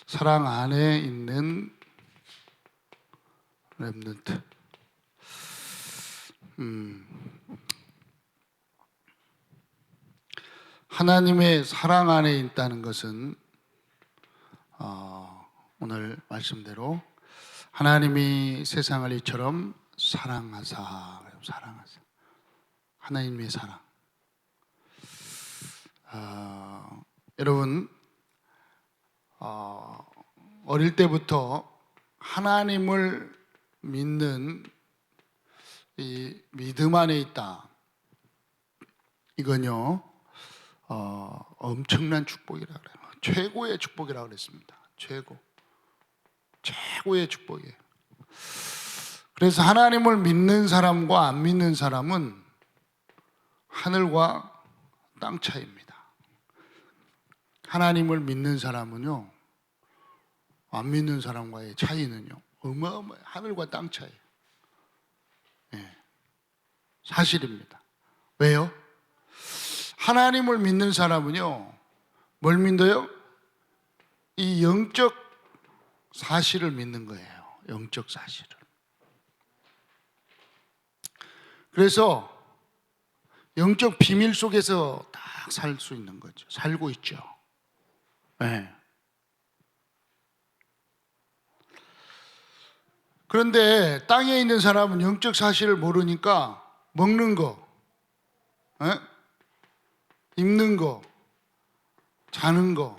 사랑 안에 있는 렘넌트. 하나님의 사랑 안에 있다는 것은 오늘 말씀대로 하나님이 세상을 이처럼 사랑하사. 하나님의 사랑. 여러분 어릴 때부터 하나님을 믿는 이 믿음 안에 있다. 이건요 엄청난 축복이라 그래요. 최고의 축복이라고 그랬습니다. 최고의 축복이에요. 그래서 하나님을 믿는 사람과 안 믿는 사람은 하늘과 땅 차이입니다. 하나님을 믿는 사람은요, 안 믿는 사람과의 차이는요, 어마어마해요. 하늘과 땅 차이예요. 네, 사실입니다. 왜요? 하나님을 믿는 사람은요, 뭘 믿어요? 이 영적 사실을 믿는 거예요. 영적 사실을. 그래서 영적 비밀 속에서 딱 살 수 있는 거죠. 살고 있죠. 네. 그런데 땅에 있는 사람은 영적 사실을 모르니까 먹는 거, 입는 거, 자는 거,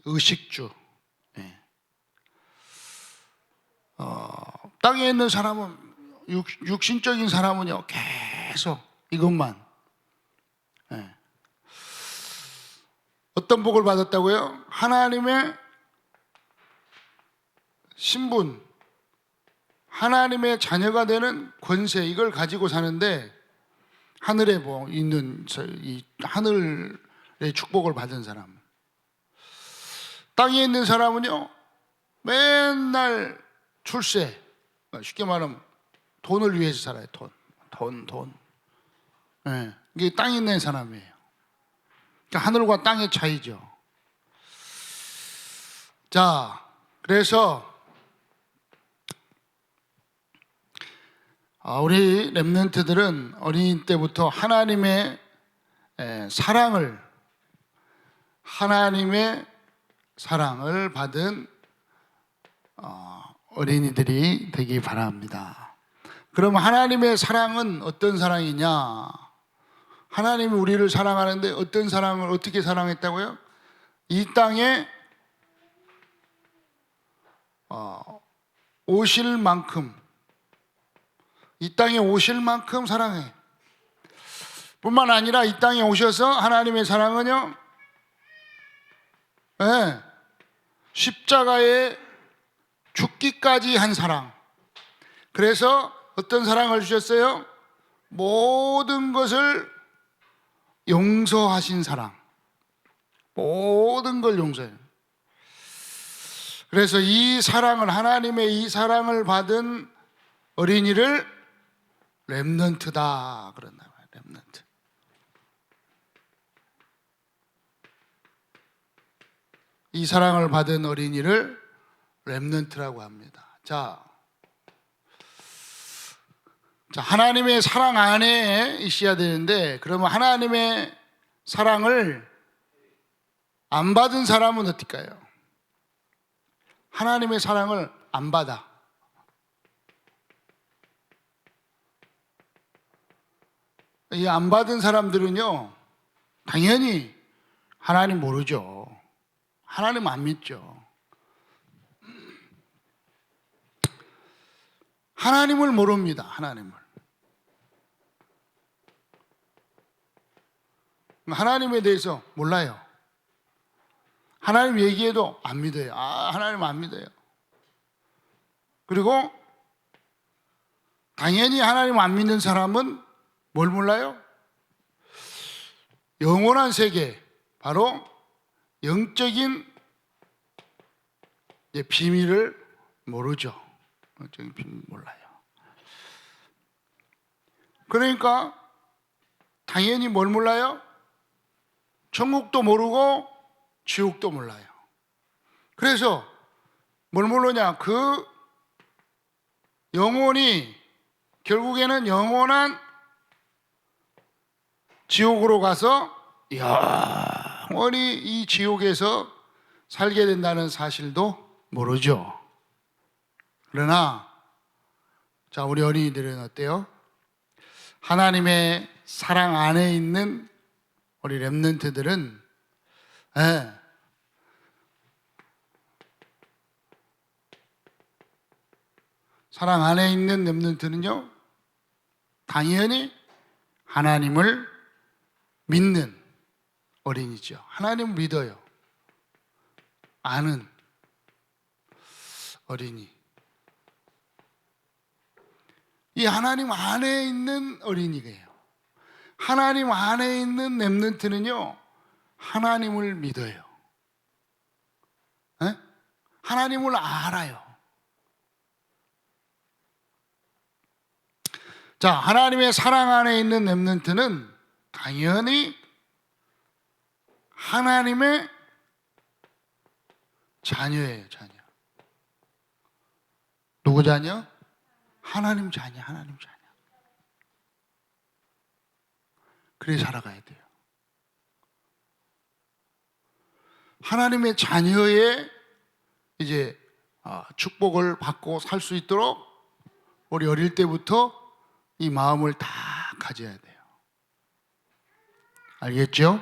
의식주. 땅에 있는 사람은 육신적인 사람은요 계속 이것만. 어떤 복을 받았다고요? 하나님의 신분, 하나님의 자녀가 되는 권세, 이걸 가지고 사는데 하늘에 있는 이 하늘의 축복을 받은 사람. 땅에 있는 사람은요 맨날 출세, 쉽게 말하면 돈을 위해서 살아요. 돈. 네, 이게 땅에 있는 사람이에요. 그러니까 하늘과 땅의 차이죠. 자, 그래서 우리 렘넌트들은 어린 때부터 하나님의 사랑을 받은 어린이들이 되기 바랍니다. 그럼 하나님의 사랑은 어떤 사랑이냐? 하나님이 우리를 사랑하는데 어떤 사랑을 어떻게 사랑했다고요? 이 땅에 오실 만큼, 이 땅에 오실 만큼 사랑해. 뿐만 아니라 이 땅에 오셔서 하나님의 사랑은요, 십자가에 죽기까지 한 사랑. 그래서 어떤 사랑을 주셨어요? 모든 것을 용서하신 사랑. 모든 걸 용서해요. 그래서 이 사랑을, 하나님의 이 사랑을 받은 어린이를 렘넌트다 그랬나 봐요. 렘넌트. 이 사랑을 받은 어린이를 렘넌트라고 합니다. 자, 하나님의 사랑 안에 있어야 되는데, 그러면 하나님의 사랑을 안 받은 사람은 어떨까요? 하나님의 사랑을 안 받아. 이 안 받은 사람들은요, 당연히 하나님 모르죠. 하나님 안 믿죠. 하나님을 모릅니다. 하나님에 대해서 몰라요. 하나님 얘기해도 안 믿어요. 하나님 안 믿어요. 그리고 당연히 하나님 안 믿는 사람은 뭘 몰라요? 영원한 세계, 바로 영적인 비밀을 모르죠. 영적인 비밀 몰라요. 그러니까 당연히 뭘 몰라요? 천국도 모르고 지옥도 몰라요. 그래서 뭘 모르냐? 그 영혼이 결국에는 영원한 지옥으로 가서 영원히 이 지옥에서 살게 된다는 사실도 모르죠. 그러나 자, 우리 어린이들은 어때요? 하나님의 사랑 안에 있는 우리 렘넌트들은 사랑 안에 있는 렘넌트는요, 당연히 하나님을 믿는 어린이죠. 하나님을 믿어요. 아는 어린이. 이 하나님 안에 있는 어린이예요. 하나님 안에 있는 렘넌트는요, 하나님을 믿어요. 하나님을 알아요. 자, 하나님의 사랑 안에 있는 렘넌트는 당연히 하나님의 자녀예요, 자녀. 누구 자녀? 하나님 자녀, 하나님 자녀. 그래 살아가야 돼요. 하나님의 자녀의 이제 축복을 받고 살 수 있도록 우리 어릴 때부터 이 마음을 다 가져야 돼요. 알겠죠?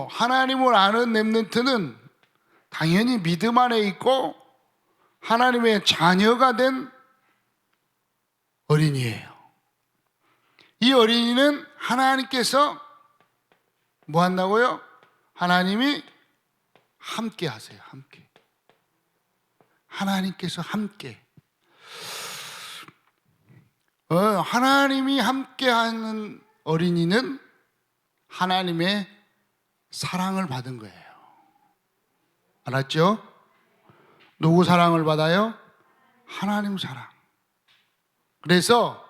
하나님을 아는 렘넌트는 당연히 믿음 안에 있고 하나님의 자녀가 된 어린이에요. 이 어린이는 하나님께서 뭐 한다고요? 하나님이 함께 하세요. 함께. 하나님께서 함께. 하나님이 함께 하는 어린이는 하나님의 사랑을 받은 거예요. 알았죠? 누구 사랑을 받아요? 하나님 사랑. 그래서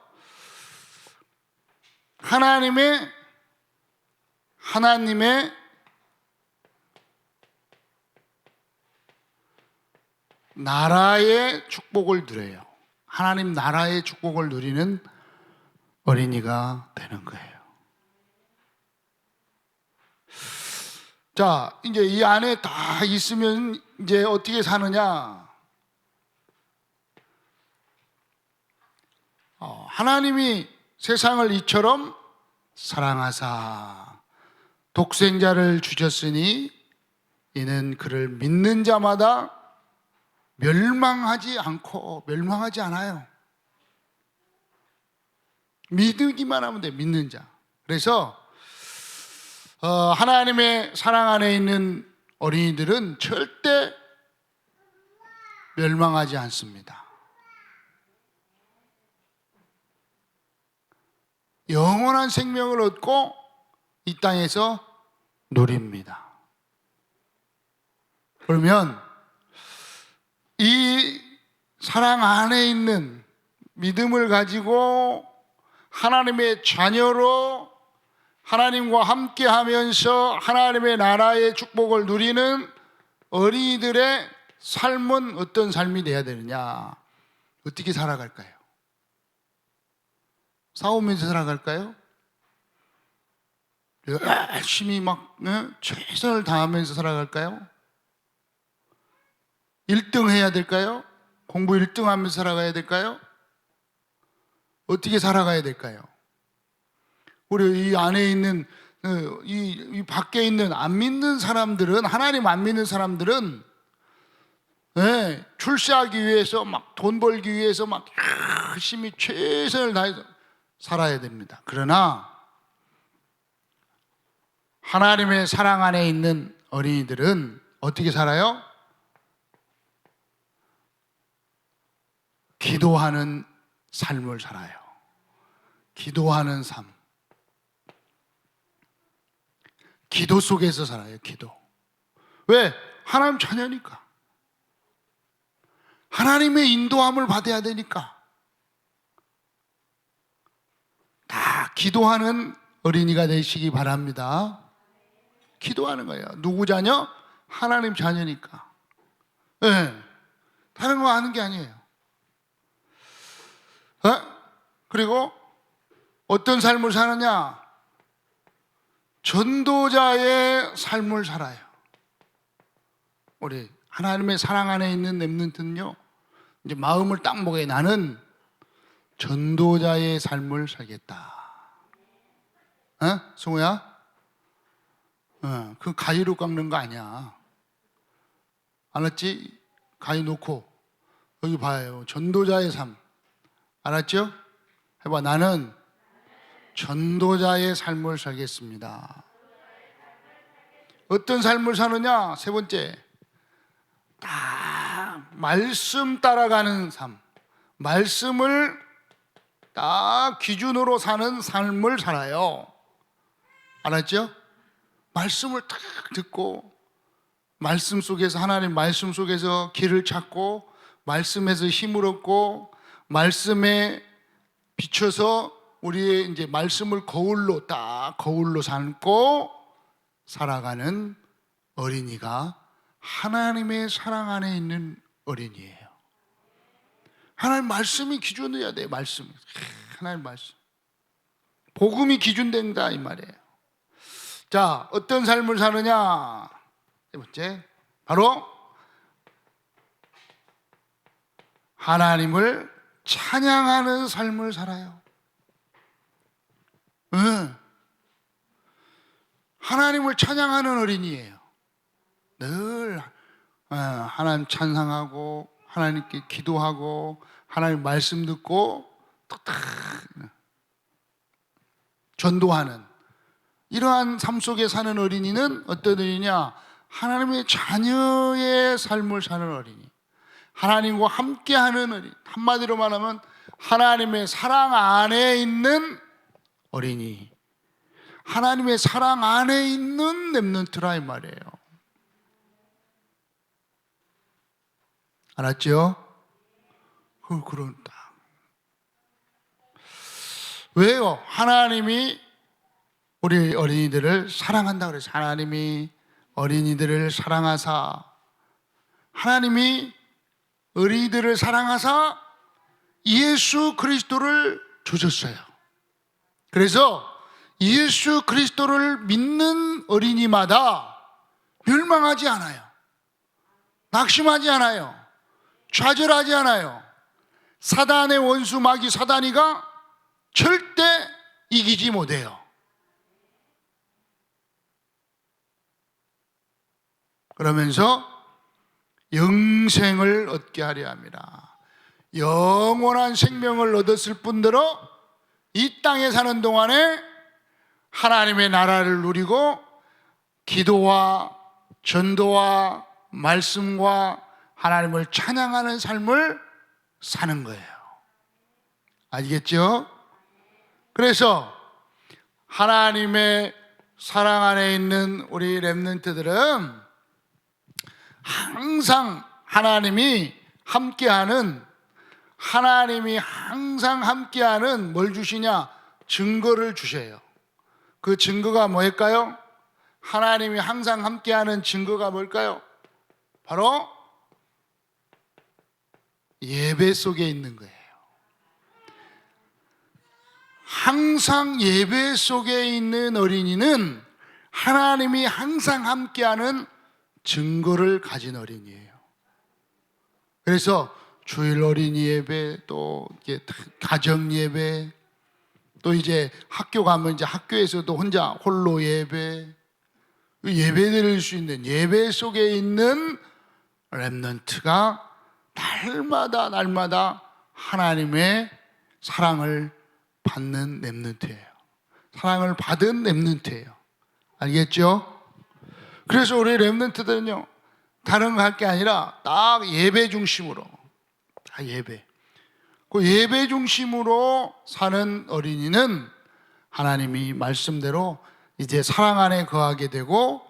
하나님의 나라의 축복을 누려요. 하나님 나라의 축복을 누리는 어린이가 되는 거예요. 자, 이제 이 안에 다 있으면 이제 어떻게 사느냐? 하나님이 세상을 이처럼 사랑하사 독생자를 주셨으니 이는 그를 믿는 자마다 멸망하지 않아요. 믿기만 하면 돼, 믿는 자. 그래서 하나님의 사랑 안에 있는 어린이들은 절대 멸망하지 않습니다. 영원한 생명을 얻고 이 땅에서 누립니다. 그러면 이 사랑 안에 있는 믿음을 가지고 하나님의 자녀로 하나님과 함께 하면서 하나님의 나라의 축복을 누리는 어린이들의 삶은 어떤 삶이 돼야 되느냐? 어떻게 살아갈까요? 싸우면서 살아갈까요? 열심히 막 최선을 다하면서 살아갈까요? 1등 해야 될까요? 공부 1등 하면서 살아가야 될까요? 어떻게 살아가야 될까요? 우리 이 안에 있는 이 밖에 있는 안 믿는 사람들은, 하나님 안 믿는 사람들은 출세하기 위해서 막 돈 벌기 위해서 막 열심히 최선을 다해서 살아야 됩니다. 그러나 하나님의 사랑 안에 있는 어린이들은 어떻게 살아요? 기도하는 삶을 살아요. 기도하는 삶. 기도 속에서 살아요. 기도. 왜? 하나님 자녀니까. 하나님의 인도함을 받아야 되니까. 다 기도하는 어린이가 되시기 바랍니다. 기도하는 거예요. 누구 자녀? 하나님 자녀니까. 네. 다른 거 아는 게 아니에요. 그리고 어떤 삶을 사느냐? 전도자의 삶을 살아요. 우리 하나님의 사랑 안에 있는 렘넌트는요, 이제 마음을 딱 먹어요. 나는 전도자의 삶을 살겠다. 승우야? 그 가위로 깎는 거 아니야. 알았지? 가위 놓고 여기 봐요. 전도자의 삶. 알았죠? 해봐. 나는 전도자의 삶을 살겠습니다. 어떤 삶을 사느냐? 세 번째, 딱 말씀 따라가는 삶. 말씀을 딱 기준으로 사는 삶을 살아요. 알았죠? 말씀을 딱 듣고 말씀 속에서, 하나님 말씀 속에서 길을 찾고 말씀에서 힘을 얻고 말씀에 비춰서 우리의 이제 말씀을 거울로 삼고 살아가는 어린이가 하나님의 사랑 안에 있는 어린이에요. 하나님 말씀이 기준이어야 돼. 말씀. 하나님 말씀. 복음이 기준된다 이 말이에요. 자, 어떤 삶을 사느냐? 세 번째, 바로 하나님을 찬양하는 삶을 살아요. 하나님을 찬양하는 어린이에요. 늘 하나님 찬양하고 하나님께 기도하고 하나님 말씀 듣고 탁탁 전도하는 이러한 삶 속에 사는 어린이는 어떤 어린이냐? 하나님의 자녀의 삶을 사는 어린이, 하나님과 함께하는 어린이, 한마디로 말하면 하나님의 사랑 안에 있는 어린이, 하나님의 사랑 안에 있는 렘넌트라 이 말이에요. 알았죠? 그런다. 왜요? 하나님이 우리 어린이들을 사랑한다 그래서 하나님이 어린이들을 사랑하사, 하나님이 어린이들을 사랑하사 예수 그리스도를 주셨어요. 그래서 예수 그리스도를 믿는 어린이마다 멸망하지 않아요. 낙심하지 않아요. 좌절하지 않아요. 사단의 원수 마귀 사단이가 절대 이기지 못해요. 그러면서 영생을 얻게 하려 합니다. 영원한 생명을 얻었을 뿐더러 이 땅에 사는 동안에 하나님의 나라를 누리고 기도와 전도와 말씀과 하나님을 찬양하는 삶을 사는 거예요. 알겠죠? 그래서 하나님의 사랑 안에 있는 우리 렘넌트들은 항상 하나님이 함께하는 뭘 주시냐? 증거를 주셔요. 그 증거가 뭘까요? 하나님이 항상 함께하는 증거가 뭘까요? 바로 예배 속에 있는 거예요. 항상 예배 속에 있는 어린이는 하나님이 항상 함께하는 증거를 가진 어린이에요. 그래서 주일 어린이 예배, 또 가정 예배, 또 이제 학교 가면 이제 학교에서도 홀로 예배, 예배 드릴 수 있는 예배 속에 있는 렘넌트가 날마다 하나님의 사랑을 받는 렘넌트예요. 사랑을 받은 렘넌트예요. 알겠죠? 그래서 우리 렘넌트들은요, 다른 거 할 게 아니라 딱 예배 중심으로, 다 예배. 그 예배 중심으로 사는 어린이는 하나님이 말씀대로 이제 사랑 안에 거하게 되고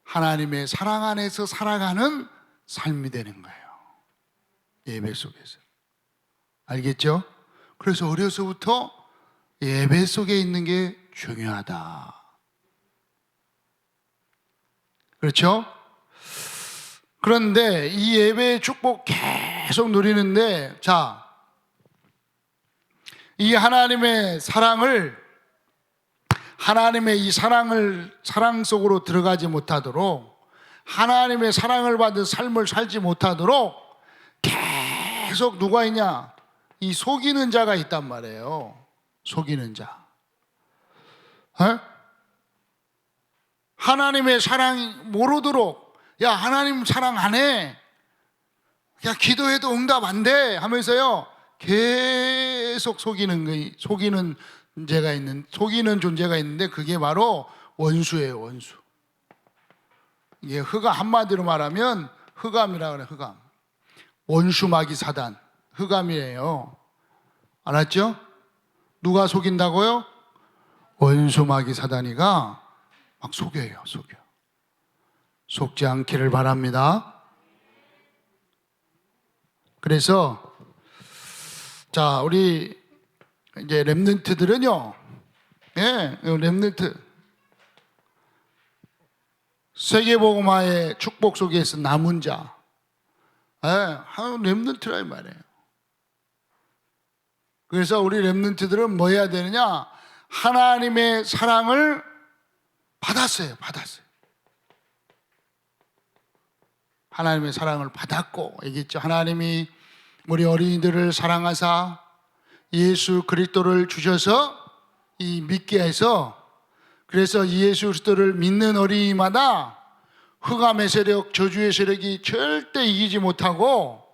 하나님의 사랑 안에서 살아가는 삶이 되는 거예요. 예배 속에서. 알겠죠? 그래서 어려서부터 예배 속에 있는 게 중요하다. 그렇죠? 그런데 이 예배의 축복 계속 누리는데, 자, 이 하나님의 이 사랑 속으로 들어가지 못하도록, 하나님의 사랑을 받은 삶을 살지 못하도록 계속 누가 있냐? 이 속이는 자가 있단 말이에요. 속이는 자. 하나님의 사랑 모르도록, 야, 하나님 사랑 안 해, 야, 기도해도 응답 안 돼 하면서요, 계속 속이는 존재가 있는데, 그게 바로 원수예요. 원수. 이게 한마디로 말하면 흑암이라고 그래요. 흑암. 원수마귀 사단, 흑암이에요. 알았죠? 누가 속인다고요? 원수마귀 사단이가 막 속여요. 속지 않기를 바랍니다. 그래서 자, 우리 이제 렘넌트들은요, 렘넌트, 세계복음화의 축복 속에서 남은 자, 렘넌트라 이 말이에요. 그래서 우리 렘넌트들은 뭐 해야 되느냐? 하나님의 사랑을 받았어요. 하나님의 사랑을 받았고, 얘기했죠. 하나님이 우리 어린이들을 사랑하사 예수 그리스도를 주셔서 믿게 해서, 그래서 예수 그리스도를 믿는 어린이마다 흑암의 세력, 저주의 세력이 절대 이기지 못하고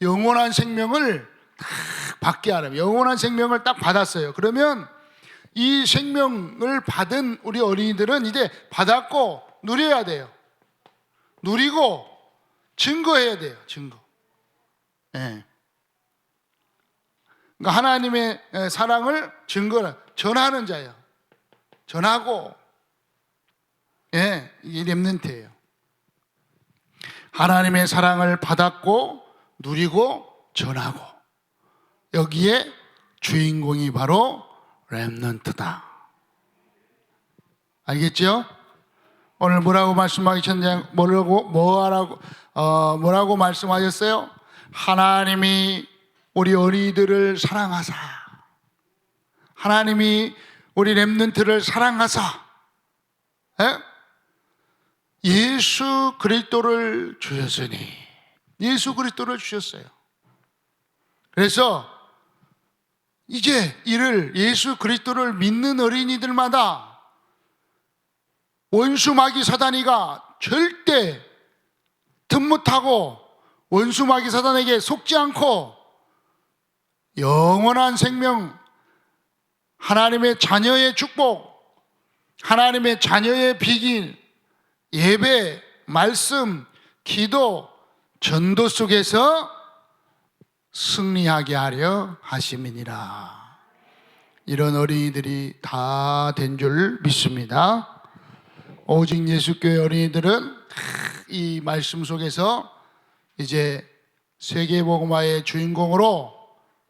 영원한 생명을 딱 받게 하라면, 영원한 생명을 딱 받았어요. 그러면 이 생명을 받은 우리 어린이들은 이제 받았고 누려야 돼요. 누리고 증거해야 돼요. 증거. 그러니까 하나님의 사랑을 전하는 자예요. 전하고, 이게 렘넌트예요. 하나님의 사랑을 받았고 누리고 전하고, 여기에 주인공이 바로 렘넌트다. 알겠죠? 오늘 뭐라고 말씀하셨어요? 하나님이 우리 어린이들을 사랑하사, 하나님이 우리 렘넌트를 사랑하사, 예수 그리스도를 주셨으니, 예수 그리스도를 주셨어요. 그래서 이제 예수 그리스도를 믿는 어린이들마다 원수 마귀 사단이가 절대 틈못하고 원수 마귀 사단에게 속지 않고 영원한 생명, 하나님의 자녀의 축복, 하나님의 자녀의 비길, 예배, 말씀, 기도, 전도 속에서 승리하게 하려 하심이니라. 이런 어린이들이 다 된 줄 믿습니다. 오직 예수교회 어린이들은 이 말씀 속에서 이제 세계복음화의 주인공으로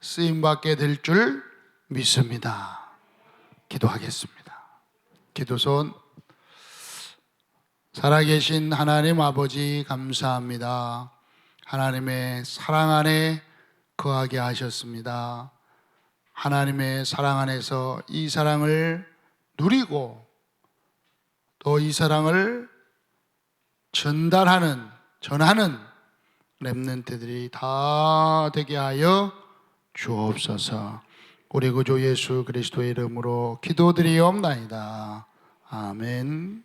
쓰임받게 될 줄 믿습니다. 기도하겠습니다. 기도손. 살아계신 하나님 아버지, 감사합니다. 하나님의 사랑 안에 거하게 하셨습니다. 하나님의 사랑 안에서 이 사랑을 누리고 또 이 사랑을 전하는 렘넌트들이 다 되게 하여 주옵소서. 우리 구주 예수 그리스도의 이름으로 기도드리옵나이다. 아멘.